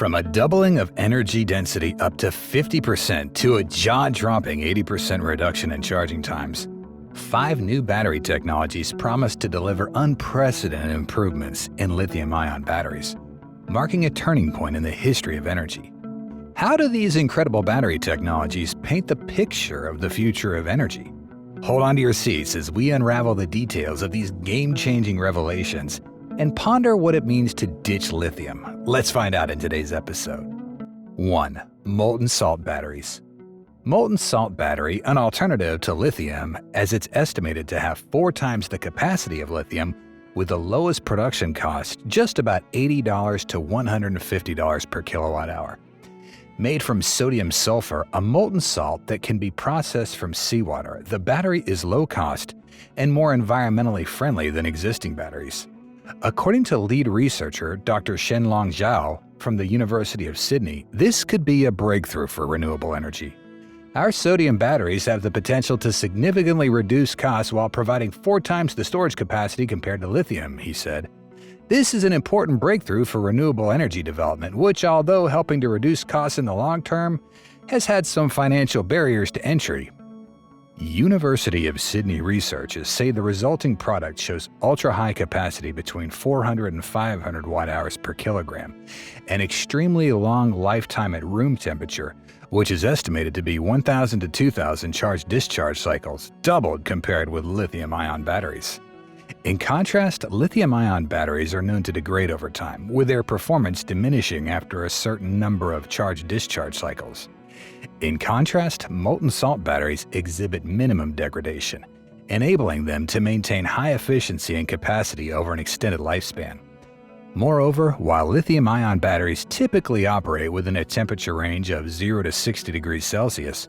From a doubling of energy density up to 50% to a jaw-dropping 80% reduction in charging times, 5 new battery technologies promise to deliver unprecedented improvements in lithium-ion batteries, marking a turning point in the history of energy. How do these incredible battery technologies paint the picture of the future of energy? Hold on to your seats as we unravel the details of these game-changing revelations and ponder what it means to ditch lithium. Let's find out in today's episode. 1. Molten-salt batteries. Molten-salt battery, an alternative to lithium, as it's estimated to have 4 times the capacity of lithium, with the lowest production cost, just about $80 to $150 per kilowatt hour. Made from sodium sulfur, a molten salt that can be processed from seawater, the battery is low cost and more environmentally friendly than existing batteries. According to lead researcher Dr. Shenlong Zhao from the University of Sydney, this could be a breakthrough for renewable energy. Our sodium batteries have the potential to significantly reduce costs while providing 4 times the storage capacity compared to lithium, he said. This is an important breakthrough for renewable energy development, which, although helping to reduce costs in the long term, has had some financial barriers to entry. University of Sydney researchers say the resulting product shows ultra-high capacity between 400 and 500 watt-hours per kilogram, an extremely long lifetime at room temperature, which is estimated to be 1,000 to 2,000 charge-discharge cycles, doubled compared with lithium-ion batteries. In contrast, lithium-ion batteries are known to degrade over time, with their performance diminishing after a certain number of charge-discharge cycles. In contrast, molten-salt batteries exhibit minimum degradation, enabling them to maintain high efficiency and capacity over an extended lifespan. Moreover, while lithium-ion batteries typically operate within a temperature range of 0 to 60 degrees Celsius,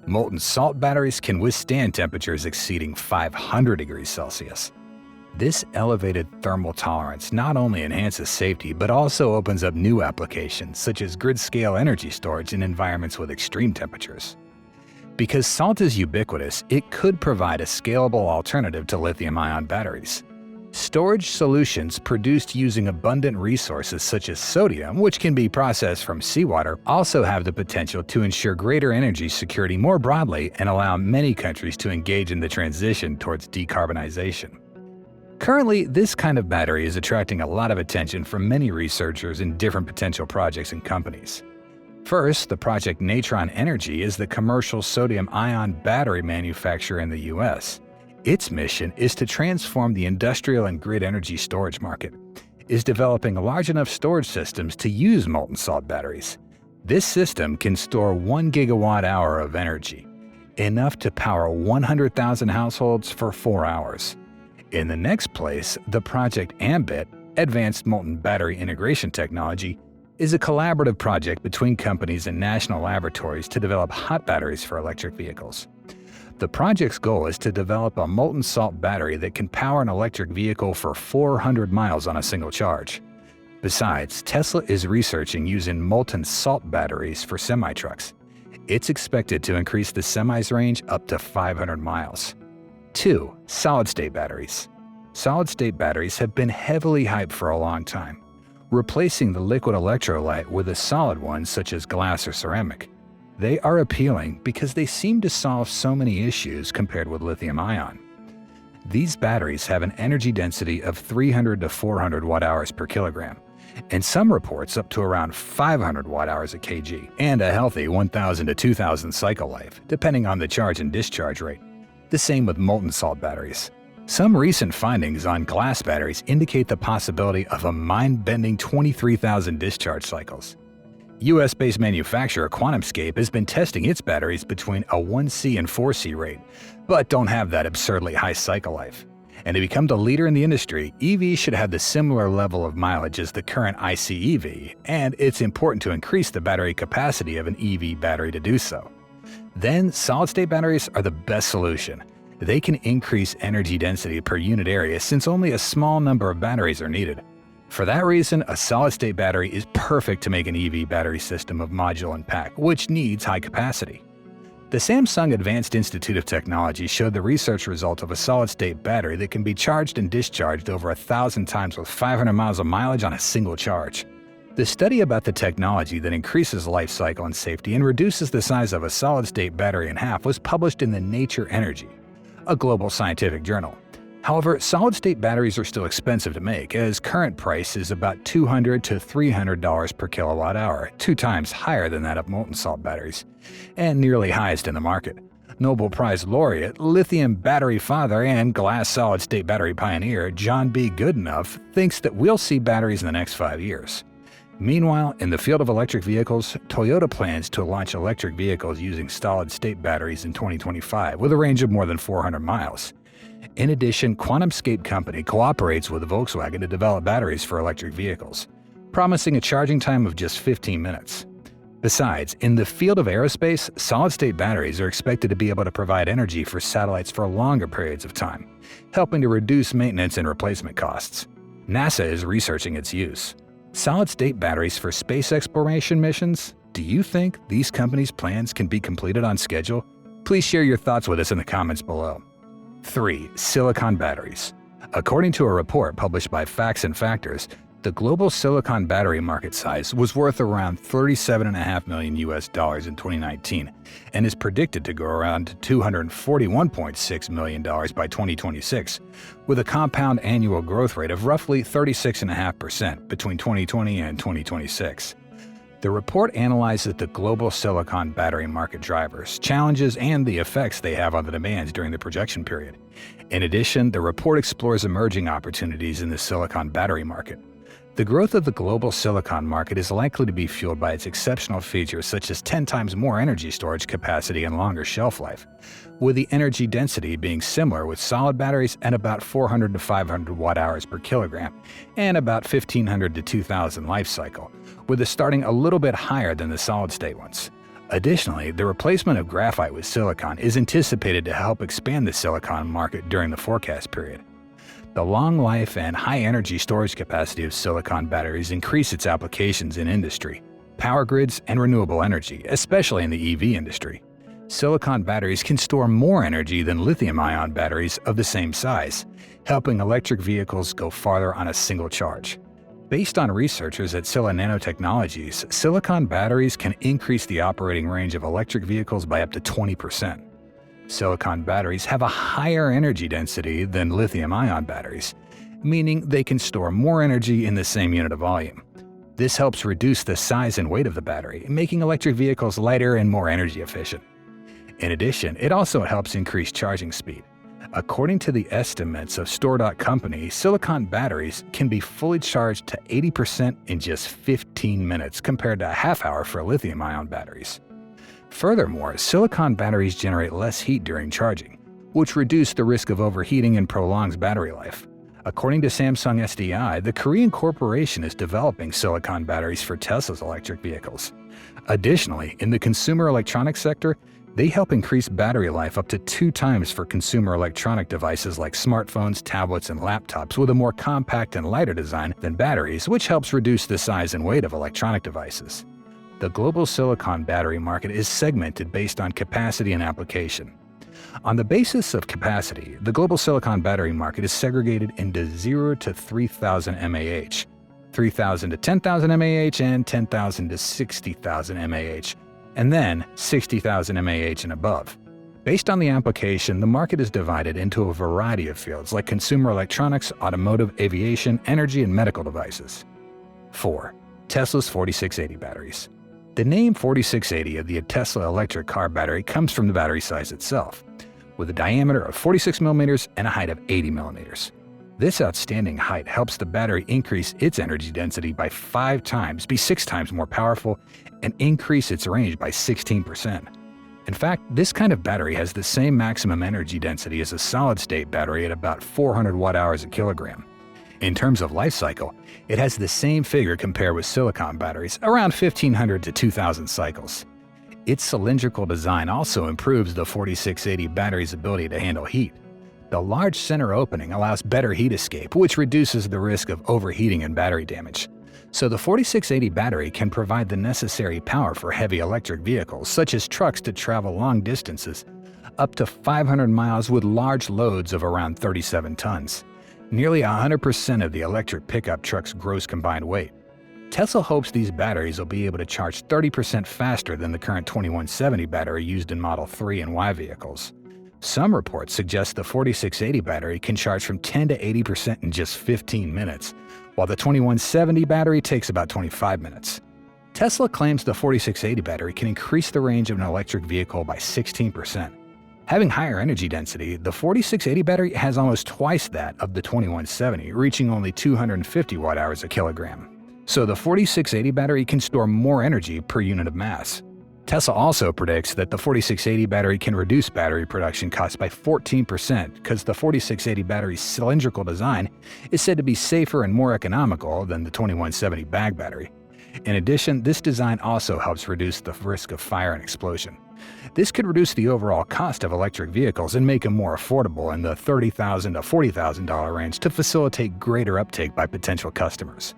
molten-salt batteries can withstand temperatures exceeding 500 degrees Celsius. This elevated thermal tolerance not only enhances safety but also opens up new applications such as grid-scale energy storage in environments with extreme temperatures. Because salt is ubiquitous, it could provide a scalable alternative to lithium-ion batteries. Storage solutions produced using abundant resources such as sodium, which can be processed from seawater, also have the potential to ensure greater energy security more broadly and allow many countries to engage in the transition towards decarbonization. Currently, this kind of battery is attracting a lot of attention from many researchers in different potential projects and companies. First, the project Natron Energy is the commercial sodium-ion battery manufacturer in the U.S. Its mission is to transform the industrial and grid energy storage market, is developing large enough storage systems to use molten-salt batteries. This system can store 1 gigawatt-hour of energy, enough to power 100,000 households for 4 hours. In the next place, the project Ambit, Advanced Molten Battery Integration Technology, is a collaborative project between companies and national laboratories to develop hot batteries for electric vehicles. The project's goal is to develop a molten salt battery that can power an electric vehicle for 400 miles on a single charge. Besides, Tesla is researching using molten salt batteries for semi-trucks. It's expected to increase the semi's range up to 500 miles. 2. Solid-state batteries. Solid-state batteries have been heavily hyped for a long time, replacing the liquid electrolyte with a solid one such as glass or ceramic. They are appealing because they seem to solve so many issues compared with lithium-ion. These batteries have an energy density of 300 to 400 watt-hours per kilogram, and some reports up to around 500 watt-hours a kg, and a healthy 1,000 to 2,000 cycle life, depending on the charge and discharge rate. The same with molten-salt batteries. Some recent findings on glass batteries indicate the possibility of a mind-bending 23,000 discharge cycles. US-based manufacturer QuantumScape has been testing its batteries between a 1C and 4C rate, but don't have that absurdly high cycle life. And to become the leader in the industry, EVs should have the similar level of mileage as the current ICE EV, and it's important to increase the battery capacity of an EV battery to do so. Then, solid-state batteries are the best solution. They can increase energy density per unit area since only a small number of batteries are needed. For that reason, a solid-state battery is perfect to make an EV battery system of module and pack, which needs high capacity. The Samsung Advanced Institute of Technology showed the research result of a solid-state battery that can be charged and discharged over 1,000 times with 500 miles of mileage on a single charge. The study about the technology that increases life cycle and safety and reduces the size of a solid-state battery in half was published in the Nature Energy, a global scientific journal. However, solid-state batteries are still expensive to make, as current price is about $200 to $300 per kilowatt-hour, 2 times higher than that of molten-salt batteries, and nearly highest in the market. Nobel Prize laureate, lithium battery father, and glass solid-state battery pioneer John B. Goodenough thinks that we'll see batteries in the next 5 years. Meanwhile, in the field of electric vehicles, Toyota plans to launch electric vehicles using solid-state batteries in 2025 with a range of more than 400 miles. In addition, QuantumScape company cooperates with Volkswagen to develop batteries for electric vehicles, promising a charging time of just 15 minutes. Besides, in the field of aerospace, solid-state batteries are expected to be able to provide energy for satellites for longer periods of time, helping to reduce maintenance and replacement costs. NASA is researching its use. Solid-state batteries for space exploration missions? Do you think these companies' plans can be completed on schedule? Please share your thoughts with us in the comments below. 3. Silicon batteries. According to a report published by Facts and Factors, the global silicon battery market size was worth around $37.5 million in 2019 and is predicted to grow around $241.6 million by 2026, with a compound annual growth rate of roughly 36.5% between 2020 and 2026. The report analyzes the global silicon battery market drivers, challenges, and the effects they have on the demands during the projection period. In addition, the report explores emerging opportunities in the silicon battery market. The growth of the global silicon market is likely to be fueled by its exceptional features such as 10 times more energy storage capacity and longer shelf life, with the energy density being similar with solid batteries at about 400 to 500 watt-hours per kilogram and about 1500 to 2000 life cycle, with the starting a little bit higher than the solid-state ones. Additionally, the replacement of graphite with silicon is anticipated to help expand the silicon market during the forecast period. The long life and high energy storage capacity of silicon batteries increase its applications in industry, power grids, and renewable energy, especially in the EV industry. Silicon batteries can store more energy than lithium-ion batteries of the same size, helping electric vehicles go farther on a single charge. Based on researchers at Sila Nanotechnologies, silicon batteries can increase the operating range of electric vehicles by up to 20%. Silicon batteries have a higher energy density than lithium-ion batteries, meaning they can store more energy in the same unit of volume. This helps reduce the size and weight of the battery, making electric vehicles lighter and more energy efficient. In addition, it also helps increase charging speed. According to the estimates of Store.company, silicon batteries can be fully charged to 80% in just 15 minutes compared to a half hour for lithium-ion batteries. Furthermore, silicon batteries generate less heat during charging, which reduce the risk of overheating and prolongs battery life. According to Samsung SDI, the Korean corporation is developing silicon batteries for Tesla's electric vehicles. Additionally, in the consumer electronics sector, they help increase battery life up to 2 times for consumer electronic devices like smartphones, tablets, and laptops with a more compact and lighter design than batteries, which helps reduce the size and weight of electronic devices. The global silicon battery market is segmented based on capacity and application. On the basis of capacity, the global silicon battery market is segregated into 0 to 3000 mAh, 3000 to 10,000 mAh, and 10,000 to 60,000 mAh, and then 60,000 mAh and above. Based on the application, the market is divided into a variety of fields like consumer electronics, automotive, aviation, energy, and medical devices. 4. Tesla's 4680 batteries. The name 4680 of the Tesla electric car battery comes from the battery size itself, with a diameter of 46 millimeters and a height of 80 millimeters. This outstanding height helps the battery increase its energy density by 5 times, be 6 times more powerful, and increase its range by 16%. In fact, this kind of battery has the same maximum energy density as a solid-state battery at about 400 watt-hours a kilogram. In terms of life cycle, it has the same figure compared with silicon batteries, around 1500 to 2000 cycles. Its cylindrical design also improves the 4680 battery's ability to handle heat. The large center opening allows better heat escape, which reduces the risk of overheating and battery damage. So the 4680 battery can provide the necessary power for heavy electric vehicles, such as trucks to travel long distances, up to 500 miles with large loads of around 37 tons. Nearly 100% of the electric pickup truck's gross combined weight. Tesla hopes these batteries will be able to charge 30% faster than the current 2170 battery used in Model 3 and Y vehicles. Some reports suggest the 4680 battery can charge from 10 to 80% in just 15 minutes, while the 2170 battery takes about 25 minutes. Tesla claims the 4680 battery can increase the range of an electric vehicle by 16%. Having higher energy density, the 4680 battery has almost twice that of the 2170, reaching only 250 watt-hours a kilogram. So the 4680 battery can store more energy per unit of mass. Tesla also predicts that the 4680 battery can reduce battery production costs by 14% because the 4680 battery's cylindrical design is said to be safer and more economical than the 2170 bag battery. In addition, this design also helps reduce the risk of fire and explosion. This could reduce the overall cost of electric vehicles and make them more affordable in the $30,000 to $40,000 range to facilitate greater uptake by potential customers.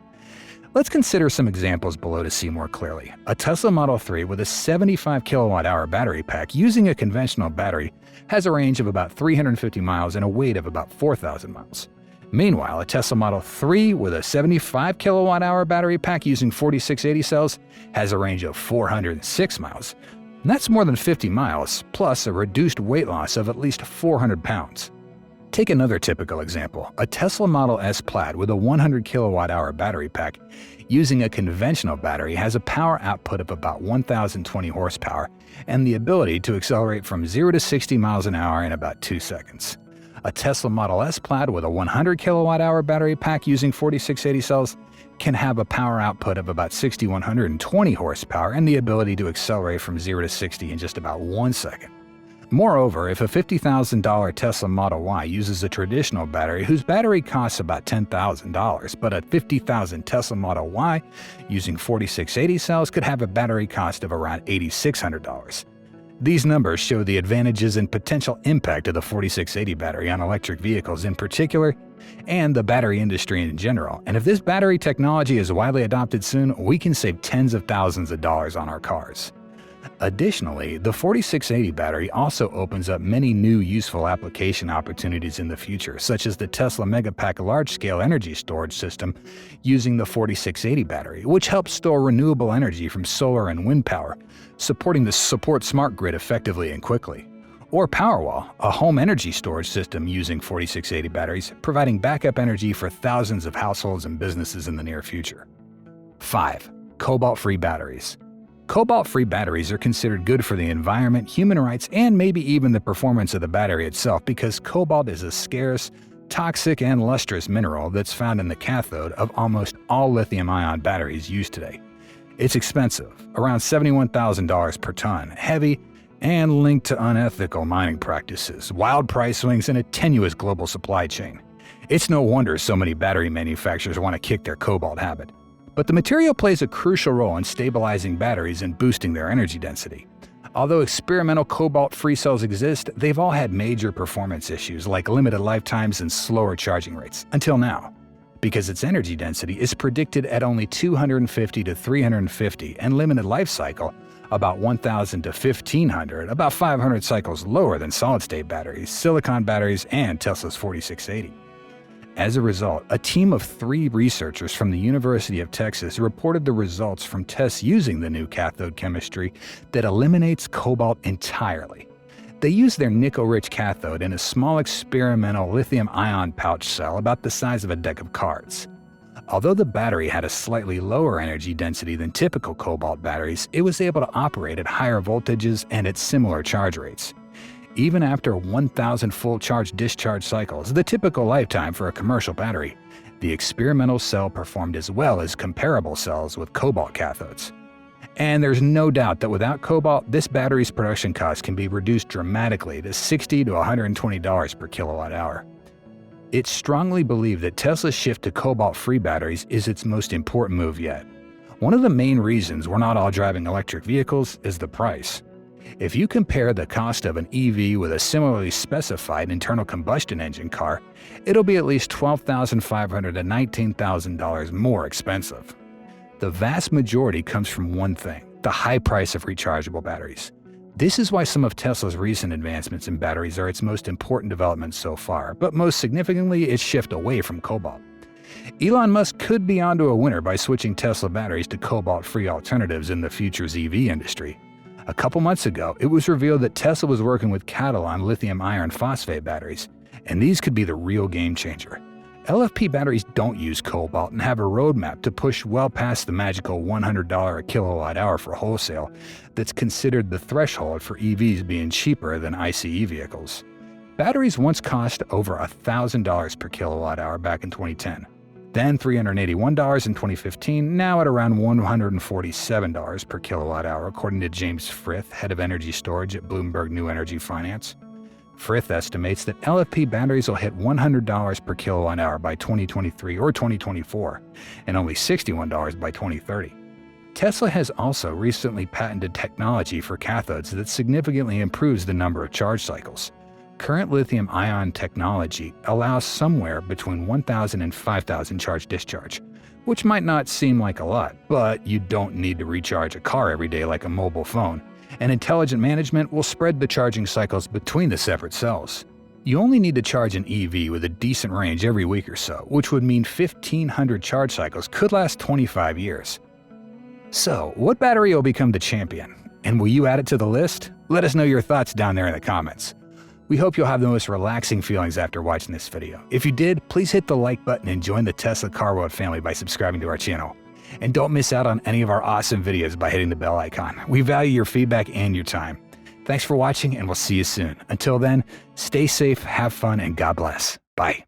Let's consider some examples below to see more clearly. A Tesla Model 3 with a 75 kilowatt-hour battery pack using a conventional battery has a range of about 350 miles and a weight of about 4,000 miles. Meanwhile, a Tesla Model 3 with a 75 kilowatt-hour battery pack using 4680 cells has a range of 406 miles. And that's more than 50 miles, plus a reduced weight loss of at least 400 pounds. Take another typical example, a Tesla Model S Plaid with a 100 kilowatt-hour battery pack using a conventional battery has a power output of about 1,020 horsepower and the ability to accelerate from 0 to 60 miles an hour in about 2 seconds. A Tesla Model S Plaid with a 100 kilowatt-hour battery pack using 4680 cells can have a power output of about 6,120 horsepower and the ability to accelerate from 0 to 60 in just about 1 second. Moreover, if a $50,000 Tesla Model Y uses a traditional battery whose battery costs about $10,000, but a $50,000 Tesla Model Y using 4680 cells could have a battery cost of around $8,600. These numbers show the advantages and potential impact of the 4680 battery on electric vehicles in particular, and the battery industry in general. And if this battery technology is widely adopted soon, we can save tens of thousands of dollars on our cars. Additionally, the 4680 battery also opens up many new useful application opportunities in the future, such as the Tesla Megapack large-scale energy storage system using the 4680 battery, which helps store renewable energy from solar and wind power, supporting the smart grid effectively and quickly. Or Powerwall, a home energy storage system using 4680 batteries, providing backup energy for thousands of households and businesses in the near future. 5. Cobalt-free batteries. Cobalt-free batteries are considered good for the environment, human rights, and maybe even the performance of the battery itself because cobalt is a scarce, toxic, and lustrous mineral that's found in the cathode of almost all lithium-ion batteries used today. It's expensive, around $71,000 per ton, heavy, and linked to unethical mining practices, wild price swings, and a tenuous global supply chain. It's no wonder so many battery manufacturers want to kick their cobalt habit. But the material plays a crucial role in stabilizing batteries and boosting their energy density. Although experimental cobalt-free cells exist, they've all had major performance issues like limited lifetimes and slower charging rates, until now. Because its energy density is predicted at only 250 to 350 and limited life cycle about 1,000 to 1,500, about 500 cycles lower than solid-state batteries, silicon batteries, and Tesla's 4680. As a result, a team of 3 researchers from the University of Texas reported the results from tests using the new cathode chemistry that eliminates cobalt entirely. They used their nickel-rich cathode in a small experimental lithium-ion pouch cell about the size of a deck of cards. Although the battery had a slightly lower energy density than typical cobalt batteries, it was able to operate at higher voltages and at similar charge rates. Even after 1,000 full charge-discharge cycles, the typical lifetime for a commercial battery, the experimental cell performed as well as comparable cells with cobalt cathodes. And there's no doubt that without cobalt, this battery's production cost can be reduced dramatically to $60 to $120 per kilowatt hour. It's strongly believed that Tesla's shift to cobalt-free batteries is its most important move yet. One of the main reasons we're not all driving electric vehicles is the price. If you compare the cost of an EV with a similarly specified internal combustion engine car, it'll be at least $12,500 to $19,000 more expensive. The vast majority comes from one thing: the high price of rechargeable batteries. This is why some of Tesla's recent advancements in batteries are its most important developments so far, but most significantly its shift away from cobalt. Elon Musk could be onto a winner by switching Tesla batteries to cobalt-free alternatives in the future's EV industry. A couple months ago, it was revealed that Tesla was working with Cobalt on lithium-ion phosphate batteries, and these could be the real game changer. LFP batteries don't use cobalt and have a roadmap to push well past the magical $100 a kilowatt hour for wholesale that's considered the threshold for EVs being cheaper than ICE vehicles. Batteries once cost over $1,000 per kilowatt hour back in 2010, then $381 in 2015, now at around $147 per kilowatt hour, according to James Frith, head of energy storage at Bloomberg New Energy Finance. Frith estimates that LFP batteries will hit $100 per kilowatt hour by 2023 or 2024, and only $61 by 2030. Tesla has also recently patented technology for cathodes that significantly improves the number of charge cycles. Current lithium-ion technology allows somewhere between 1,000 and 5,000 charge-discharge, which might not seem like a lot, but you don't need to recharge a car every day like a mobile phone, and intelligent management will spread the charging cycles between the separate cells. You only need to charge an EV with a decent range every week or so, which would mean 1,500 charge cycles could last 25 years. So, what battery will become the champion? And will you add it to the list? Let us know your thoughts down there in the comments. We hope you'll have the most relaxing feelings after watching this video. If you did, please hit the like button and join the Tesla Car World family by subscribing to our channel. And don't miss out on any of our awesome videos by hitting the bell icon. We value your feedback and your time. Thanks for watching, and we'll see you soon. Until then, stay safe, have fun, and God bless. Bye.